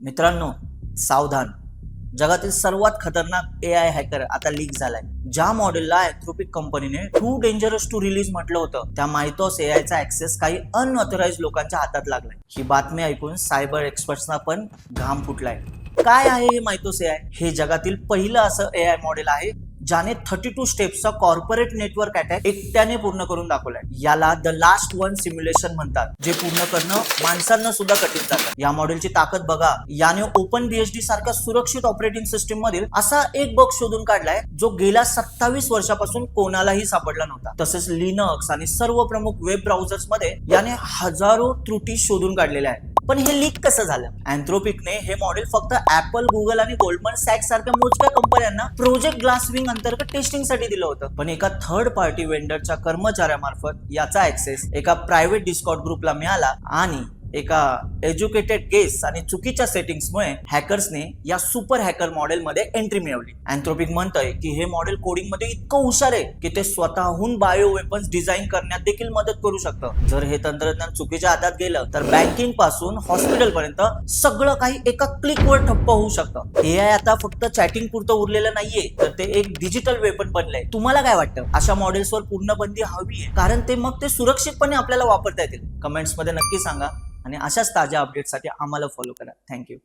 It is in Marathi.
मित्रांनो, सावधान. जगातील सर्वात खतरनाक एआय हॅकर आता लीक झालाय. ज्या मॉडेलला अँथ्रोपिक कंपनीने टू डेंजरस टू रिलीज म्हटलं होतं, त्या मायथोस एआयचा ऍक्सेस काही अनऑथराइज लोकांच्या हातात लागलाय. ही बातमी ऐकून सायबर एक्सपर्ट्सना पण घाम फुटलाय. काय आहे हे मायथोस एआय? हे जगातील पहिलं असं एआय मॉडेल आहे ज्याने 32 स्टेप्सचा कॉर्पोरेट नेटवर्क अटॅक एकट्याने पूर्ण करून दाखवलाय. याला द लास्ट वन सिम्युलेशन म्हणतात, जे पूर्ण करणं माणसांना सुद्धा कठीण जातं. या मॉडेलची ताकद बघा. याने ओपन बीएचडी सारख्या सुरक्षित ऑपरेटिंग सिस्टीम मधील असा एक बग शोधून काढलाय जो गेल्या 27 वर्षापासून कोणालाही सापडला नव्हता. तसेच लिनक्स आणि सर्व प्रमुख वेब ब्राउझर्स मध्ये याने हजारो त्रुटी शोधून काढलेल्या आहेत. पण हे लीक कसं झालं? अँथ्रोपिकने हे मॉडेल फक्त ऍपल, गुगल आणि गोल्डमन सॅक्स सारख्या मोजक्या कंपन्यांना प्रोजेक्ट ग्लासविंग अंतर्गत टेस्टिंगसाठी दिलं होतं. पण एका थर्ड पार्टी वेंडरच्या कर्मचाऱ्यामार्फत याचा ऍक्सेस एका प्रायव्हेट डिस्कॉर्ड ग्रुपला मिळाला आणि एका एज्युकेटेड गेस आणि चुकीच्या सेटिंग्समुळे हॅकर्सने या सुपर हॅकर मॉडेलमध्ये एंट्री मिळवली. अँथ्रोपिक म्हणतंय की हे मॉडेल कोडिंगमध्ये इतकं हुशार आहे की ते स्वतःहून बायो वेपन्स डिझाईन करण्यात देखील मदत करू शकतं. जर हे तंत्रज्ञान चुकीच्या हातात गेलं तर बँकिंग पासून हॉस्पिटल पर्यंत सगळं काही एका क्लिकवर ठप्प होऊ शकतं. एआय आता फक्त चॅटिंग पुरतं उरलेलं नाहीये, तर ते एक डिजिटल वेपन बनलंय. तुम्हाला काय वाटतं? अशा मॉडेल्सवर पूर्ण बंदी हवी आहे, कारण ते मग ते सुरक्षितपणे आपल्याला वापरता येतील. कमेंट्स मध्ये नक्की सांगा आणि अशाच ताज्या अपडेटसाठी आम्हाला फॉलो करा. थँक्यू.